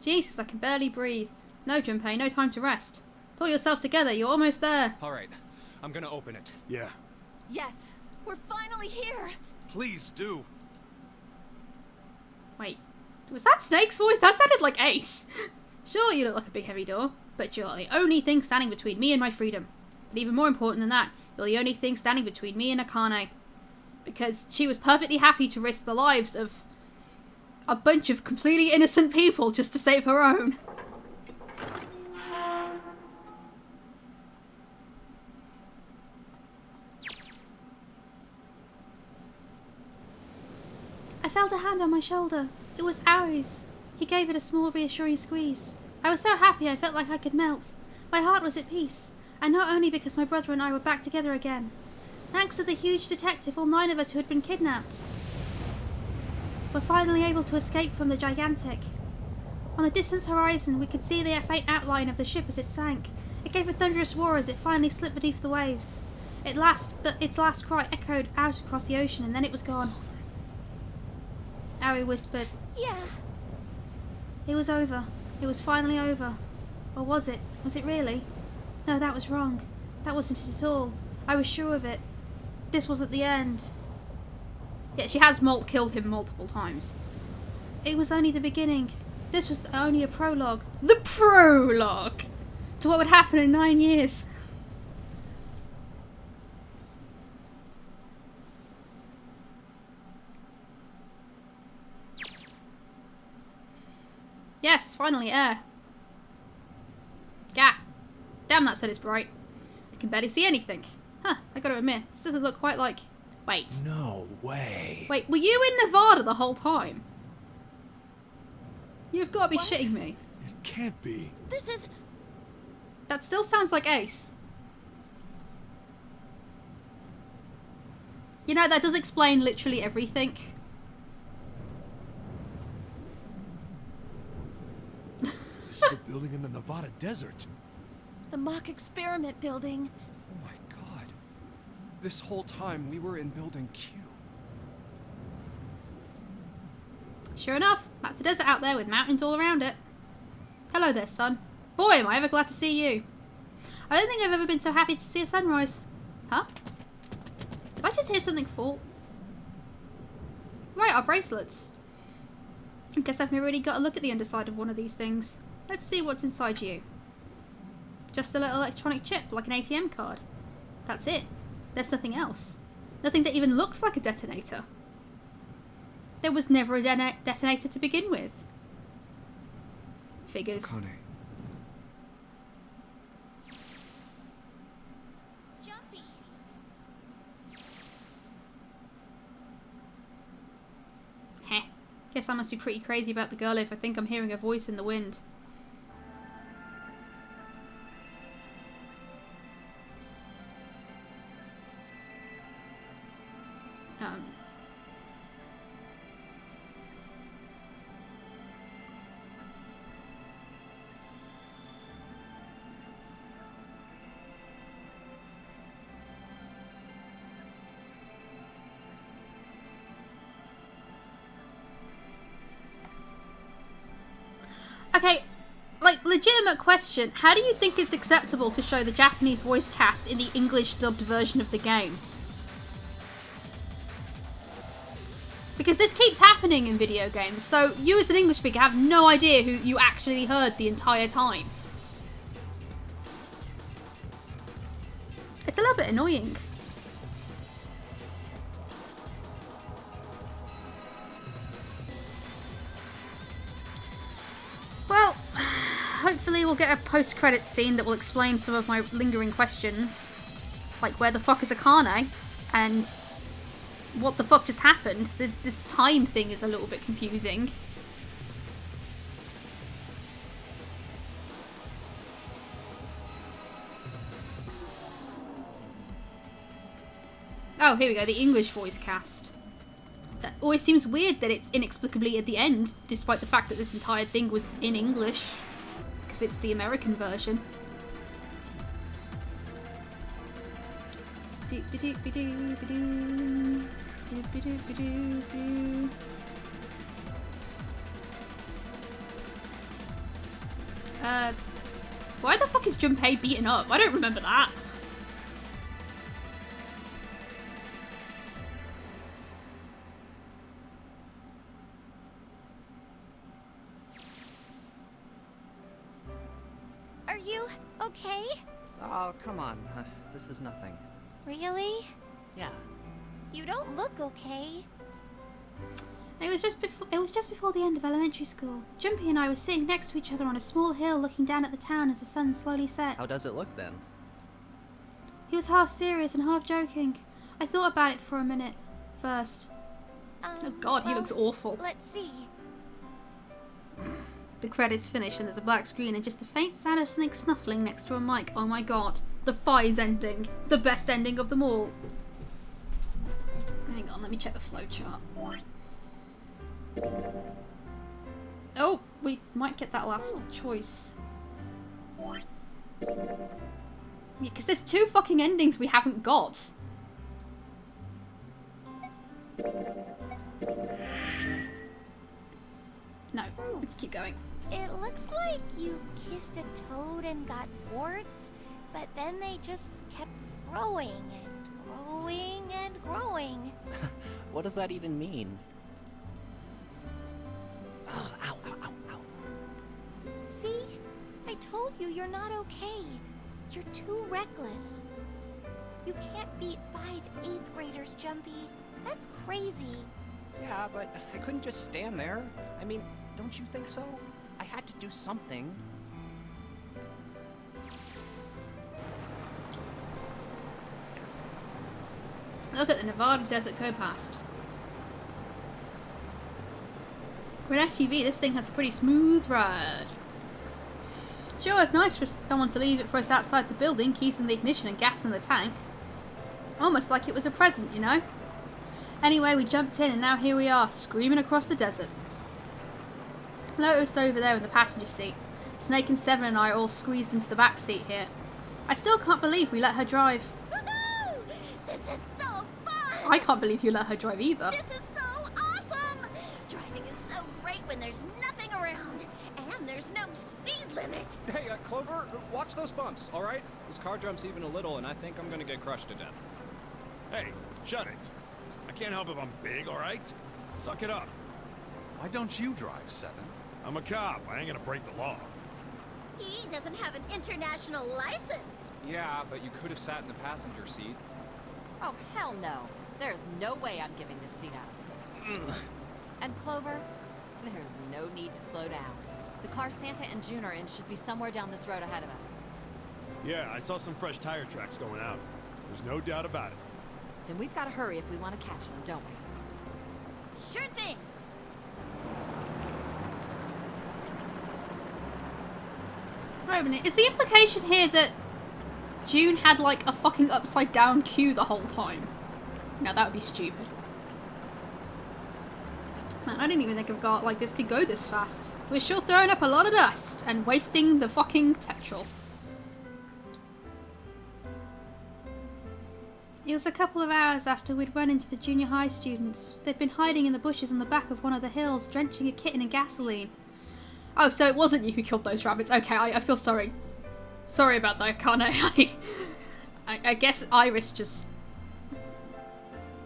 Jesus, I can barely breathe. No, Junpei, no time to rest. Pull yourself together, you're almost there. Alright, I'm gonna open it. Yeah. Yes, we're finally here. Please do. Wait, was that Snake's voice? That sounded like Ace. Sure, you look like a big heavy door, but you're the only thing standing between me and my freedom. But even more important than that, you're the only thing standing between me and Akane. Because she was perfectly happy to risk the lives of a bunch of completely innocent people just to save her own. I felt a hand on my shoulder. It was Ari's. He gave it a small reassuring squeeze. I was so happy I felt like I could melt. My heart was at peace. And not only because my brother and I were back together again. Thanks to the huge detective, all 9 of us who had been kidnapped. were finally able to escape from the gigantic. On the distant horizon, we could see the faint outline of the ship as it sank. It gave a thunderous roar as it finally slipped beneath the waves. Its last cry echoed out across the ocean, and then it was gone. Ari whispered. Yeah. It was over. It was finally over. Or was it? Was it really? No, that was wrong. That wasn't it at all. I was sure of it. This wasn't the end. Yeah, she has killed him multiple times. It was only the beginning. This was only a prologue. The prologue! To what would happen in 9 years. Yes, finally air. Yeah. Damn, that sun is bright. I can barely see anything. Huh, I gotta admit, this doesn't look quite like... Wait. No way. Wait, were you in Nevada the whole time? You've got to be shitting me. It can't be. This is... That still sounds like Ace. You know, that does explain literally everything. This is the building in the Nevada desert. the mock experiment building. Oh my god. This whole time we were in Building Q. Sure enough, that's a desert out there with mountains all around it. Hello there, sun. Boy, am I ever glad to see you. I don't think I've ever been so happy to see a sunrise. Huh? Did I just hear something fall? Right, our bracelets. I guess I've never really got a look at the underside of one of these things. Let's see what's inside you. Just a little electronic chip, like an ATM card. That's it. There's nothing else. Nothing that even looks like a detonator. There was never a detonator to begin with. Figures. Kone. Jumpy. Heh. Guess I must be pretty crazy about the girl if I think I'm hearing a voice in the wind. Okay, like, legitimate question. How do you think it's acceptable to show the Japanese voice cast in the English dubbed version of the game? Because this keeps happening in video games, so you as an English speaker have no idea who you actually heard the entire time. It's a little bit annoying. Well, hopefully we'll get a post-credits scene that will explain some of my lingering questions. Like, where the fuck is Akane? And what the fuck just happened? This time thing is a little bit confusing. Oh, here we go, the English voice cast. That always seems weird that it's inexplicably at the end, despite the fact that this entire thing was in English. Because it's the American version. Why the fuck is Junpei beaten up? I don't remember that. Are you okay? Oh, come on. This is nothing. Really? Yeah. You don't look okay. It was just before the end of elementary school. Junpei and I were sitting next to each other on a small hill looking down at the town as the sun slowly set. How does it look then? He was half serious and half joking. I thought about it for a minute first. Oh god, he looks awful. Let's see. The credits finish and there's a black screen and just a faint sound of something snuffling next to a mic. Oh my god. The Fi's ending. The best ending of them all. Hang on, let me check the flowchart. Oh, we might get that last choice. Yeah, because there's 2 fucking endings we haven't got. No, let's keep going. It looks like you kissed a toad and got warts, but then they just kept growing and growing and growing. What does that even mean? Oh, ow, ow, ow, ow. See? I told you you're not okay. You're too reckless. You can't beat 5 8th graders, Jumpy. That's crazy. Yeah, but I couldn't just stand there. I mean, don't you think so? I had to do something. Look at the Nevada desert go past. For an SUV, this thing has a pretty smooth ride. Sure, it's nice for someone to leave it for us outside the building, keys in the ignition and gas in the tank. Almost like it was a present, you know? Anyway, we jumped in and now here we are, screaming across the desert. Lotus over there in the passenger seat. Snake and Seven and I are all squeezed into the back seat here. I still can't believe we let her drive. Woohoo! This is so fun! I can't believe you let her drive either. This is so awesome! Driving is so great when there's nothing around, and there's no speed limit. Hey, Clover, watch those bumps, all right? This car jumps even a little, and I think I'm gonna get crushed to death. Hey, shut it. I can't help if I'm big, all right? Suck it up. Why don't you drive, Seven? I'm a cop. I ain't gonna break the law. He doesn't have an international license. Yeah, but you could have sat in the passenger seat. Oh, hell no. There's no way I'm giving this seat up. And Clover, there's no need to slow down. The car Santa and June are in should be somewhere down this road ahead of us. Yeah, I saw some fresh tire tracks going out. There's no doubt about it. Then we've got to hurry if we want to catch them, don't we? Sure thing. Wait a minute, is the implication here that June had like a fucking upside down queue the whole time? No, that would be stupid. Man, I didn't even think of God like this could go this fast. We're sure throwing up a lot of dust and wasting the fucking petrol. It was a couple of hours after we'd run into the junior high students. They'd been hiding in the bushes on the back of one of the hills, drenching a kitten in gasoline. Oh, so it wasn't you who killed those rabbits. Okay, I feel sorry. Sorry about that, can't I? I guess Iris just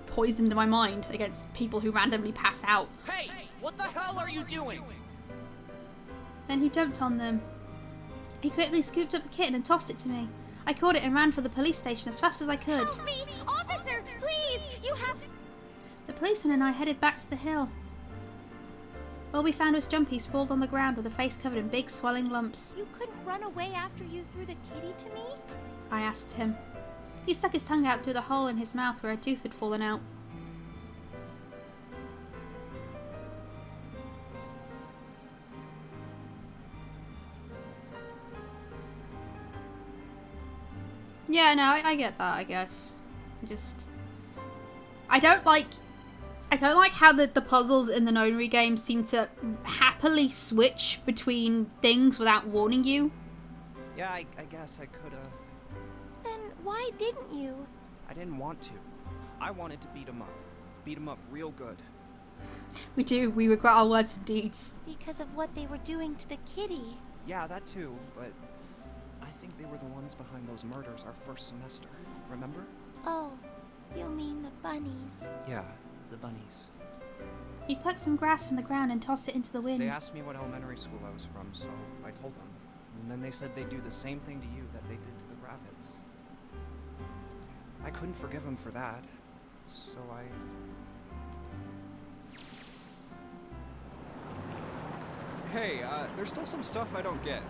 poisoned my mind against people who randomly pass out. Hey! What the hell are you doing? Then he jumped on them. He quickly scooped up the kitten and tossed it to me. I caught it and ran for the police station as fast as I could. Help me! Officer, please! You have... The policeman and I headed back to the hill. All we found was Jumpy sprawled on the ground with a face covered in big swelling lumps. You couldn't run away after you threw the kitty to me? I asked him. He stuck his tongue out through the hole in his mouth where a tooth had fallen out. Yeah, no, I get that, I guess. I don't like how the puzzles in the Nonary game seem to happily switch between things without warning you. Yeah, I guess I could've... Then why didn't you? I didn't want to. I wanted to beat him up. Beat him up real good. We do. We regret our words and deeds. Because of what they were doing to the kitty. Yeah, that too, but I think they were the ones behind those murders our first semester. Remember? Oh, you mean the bunnies. Yeah, the bunnies. He plucked some grass from the ground and tossed it into the wind. They asked me what elementary school I was from, so I told them. And then they said they'd do the same thing to you that they did to the rabbits. I couldn't forgive them for that, so I... Hey, there's still some stuff I don't get.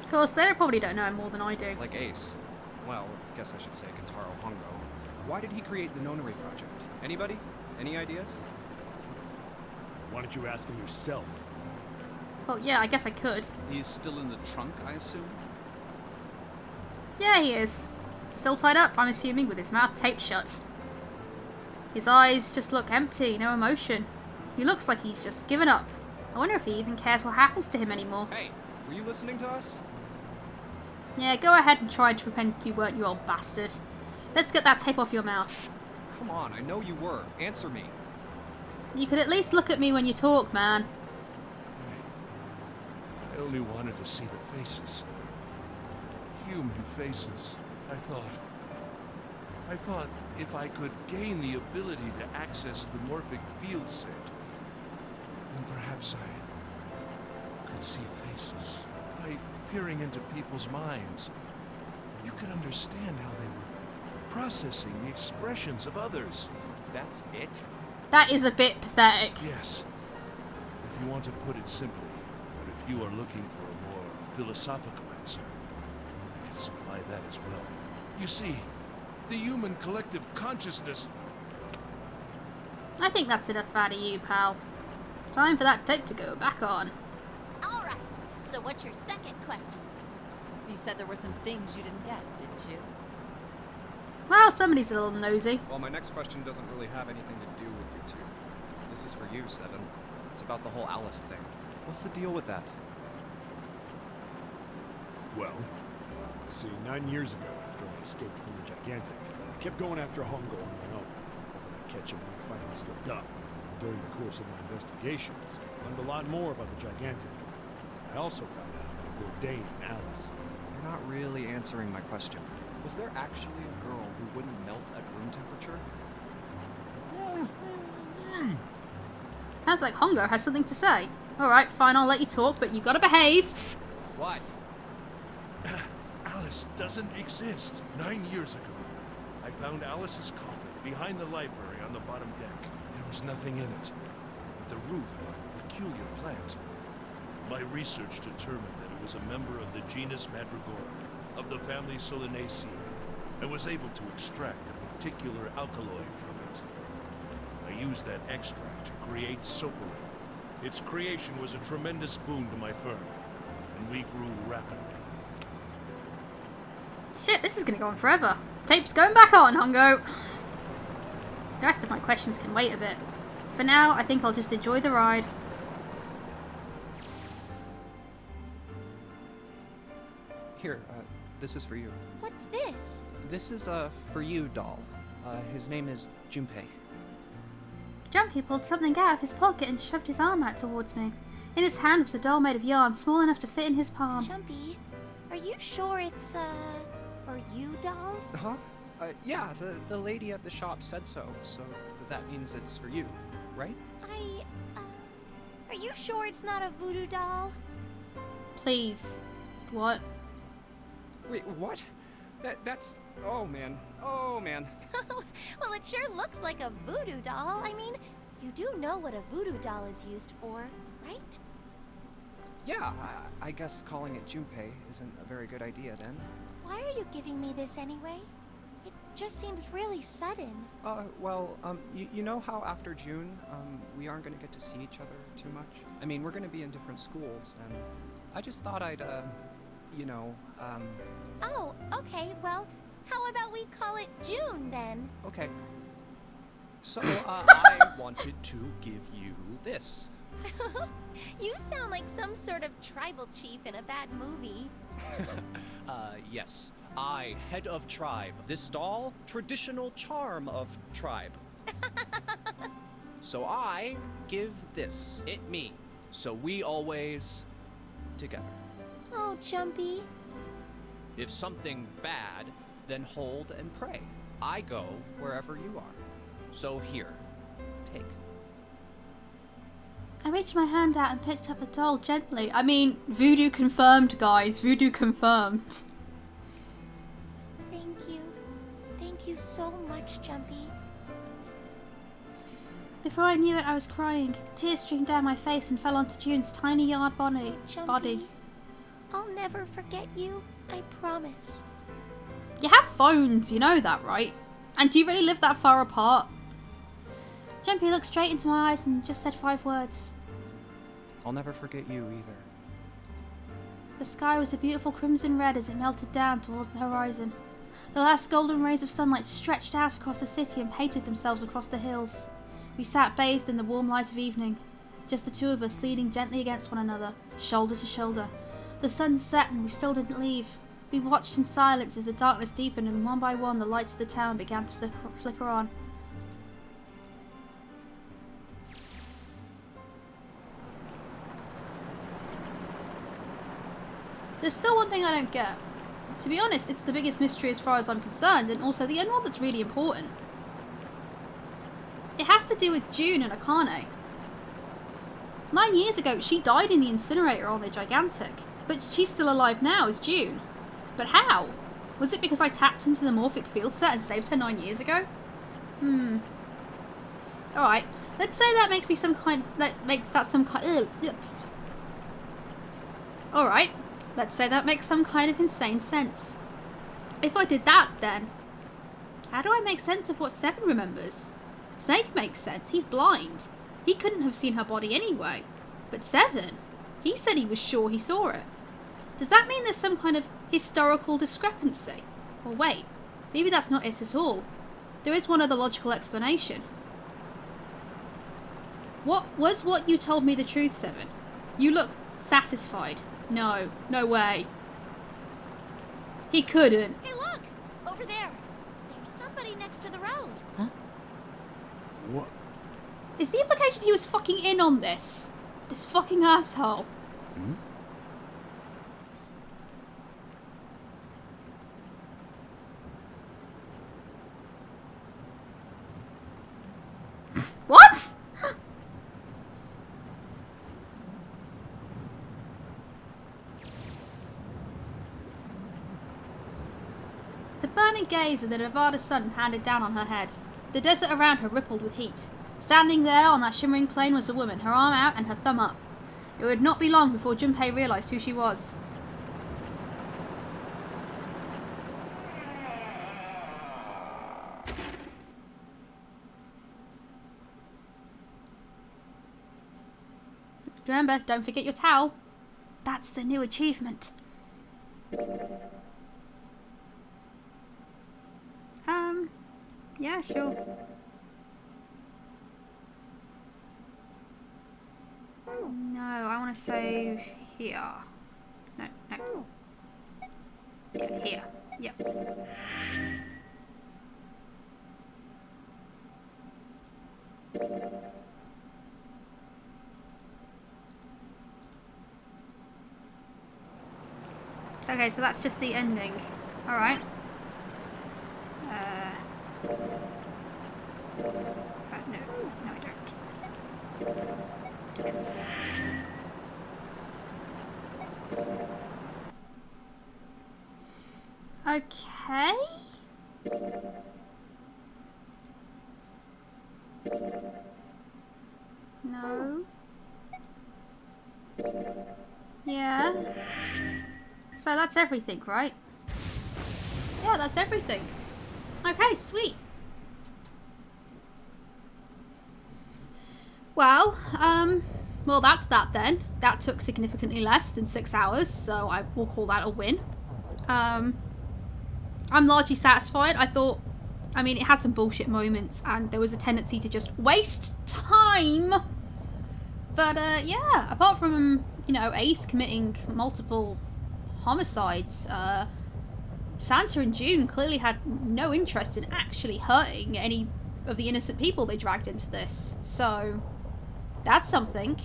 Of course, they probably don't know more than I do. Like Ace. Well, I guess I should say Kentaro Hongo. Why did he create the Nonary project? Anybody? Any ideas? Why don't you ask him yourself? Well, yeah, I guess I could. He's still in the trunk, I assume? Yeah, he is. Still tied up, I'm assuming, with his mouth taped shut. His eyes just look empty, no emotion. He looks like he's just given up. I wonder if he even cares what happens to him anymore. Hey, were you listening to us? Yeah, go ahead and try to pretend you weren't, you old bastard. Let's get that tape off your mouth. Come on, I know you were. Answer me. You could at least look at me when you talk, man. I only wanted to see the faces. Human faces. I thought if I could gain the ability to access the morphic field set, then perhaps I could see faces. By peering into people's minds, you could understand how they were processing the expressions of others. That's it? That is a bit pathetic. Yes. If you want to put it simply, but if you are looking for a more philosophical answer, I can supply that as well. You see, the human collective consciousness... I think that's enough out of you, pal. Time for that tape to go back on. Alright, so what's your second question? You said there were some things you didn't get, didn't you? Well, somebody's a little nosy. Well, my next question doesn't really have anything to do with you two. This is for you, Seven. It's about the whole Alice thing. What's the deal with that? Well, see, 9 years ago, after I escaped from the Gigantic, I kept going after Hongo on my own, hoping I'd catch him when I finally slipped up. During the course of my investigations, I learned a lot more about the Gigantic. I also found out about Bourdain and Alice. You're not really answering my question. Was there actually a girl who wouldn't melt at room temperature? Sounds like Hongo has something to say. Alright, fine, I'll let you talk, but you gotta behave. What? Alice doesn't exist. 9 years ago, I found Alice's coffin behind the library on the bottom deck. There was nothing in it but the root of a peculiar plant. My research determined that it was a member of the genus Madrigora, of the family Solanaceae, and was able to extract a particular alkaloid from it. I used that extract to create Soparin. Its creation was a tremendous boon to my firm, and we grew rapidly. Shit, this is gonna go on forever. Tape's going back on, Hongo. The rest of my questions can wait a bit. For now, I think I'll just enjoy the ride. Here, this is for you. What's this? This is a for you doll. His name is Junpei. Jumpy pulled something out of his pocket and shoved his arm out towards me. In his hand was a doll made of yarn, small enough to fit in his palm. Jumpy, are you sure it's, for you, doll? Huh? Yeah, the lady at the shop said so, so that means it's for you, right? Are you sure it's not a voodoo doll? Please. What? Wait, what? That's... Oh, man. Oh, man. Well, it sure looks like a voodoo doll. I mean, you do know what a voodoo doll is used for, right? Yeah, I guess calling it Junpei isn't a very good idea, then. Why are you giving me this anyway? It just seems really sudden. Well, you know how after June, we aren't gonna get to see each other too much? I mean, we're gonna be in different schools, and I just thought I'd, Oh, okay, well, how about we call it June, then? Okay. So, I wanted to give you this. You sound like some sort of tribal chief in a bad movie. Yes. I, head of tribe. This doll, traditional charm of tribe. So I give this, it me. So we always together. Oh, Jumpy. If something bad, then hold and pray. I go wherever you are. So here, take. I reached my hand out and picked up a doll gently. I mean, voodoo confirmed, guys. Voodoo confirmed. Thank you. Thank you so much, Jumpy. Before I knew it, I was crying. Tears streamed down my face and fell onto June's tiny yard body. Jumpy, I'll never forget you. I promise. You have phones, you know that, right? And do you really live that far apart? Jumpy looked straight into my eyes and just said 5 words. I'll never forget you either. The sky was a beautiful crimson red as it melted down towards the horizon. The last golden rays of sunlight stretched out across the city and painted themselves across the hills. We sat bathed in the warm light of evening, just the two of us leaning gently against one another, shoulder to shoulder. The sun set and we still didn't leave. We watched in silence as the darkness deepened and one by one the lights of the town began to flicker on. There's still one thing I don't get. To be honest, it's the biggest mystery as far as I'm concerned, and also the only one that's really important. It has to do with June and Akane. 9 years ago, she died in the incinerator on the Gigantic, but she's still alive now as June. But how? Was it because I tapped into the morphic field set and saved her 9 years ago? Alright, let's say that makes me some kind... Alright, let's say that makes some kind of insane sense. If I did that, then... how do I make sense of what Seven remembers? Snake makes sense, he's blind. He couldn't have seen her body anyway. But Seven? He said he was sure he saw it. Does that mean there's some kind of historical discrepancy? Or wait, maybe that's not it at all. There is one other logical explanation. What you told me the truth, Seven? You look satisfied. No, no way. He couldn't. Hey, look! Over there. There's somebody next to the road. Huh? What? Is the implication he was fucking in on this? This fucking asshole. Hmm? What? The burning gaze of the Nevada sun pounded down on her head. The desert around her rippled with heat. Standing there on that shimmering plain was a woman, her arm out and her thumb up. It would not be long before Junpei realised who she was. Remember, don't forget your towel. That's the new achievement. Yeah, sure. No, I want to save here. No. Yeah, here. Yep. Okay, so that's just the ending. Alright. No, I don't. Yes. Okay. No. Yeah. So that's everything, right? Yeah, that's everything. Okay, sweet. Well, that's that then. That took significantly less than 6 hours, so I will call that a win. I'm largely satisfied. I mean, it had some bullshit moments, and there was a tendency to just waste time. But, yeah, apart from, you know, Ace committing multiple homicides, Santa and June clearly had no interest in actually hurting any of the innocent people they dragged into this. So, that's something.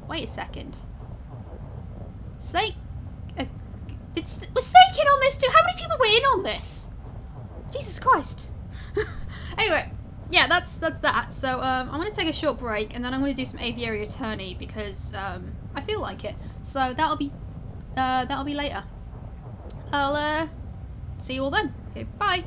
Wait a second. Snake... was Snake in on this too? How many people were in on this? Jesus Christ. Anyway, yeah, that's that. So, I'm going to take a short break, and then I'm going to do some Aviary Attorney, because, I feel like it. So, that'll be later. I'll, see you all then. Okay, bye.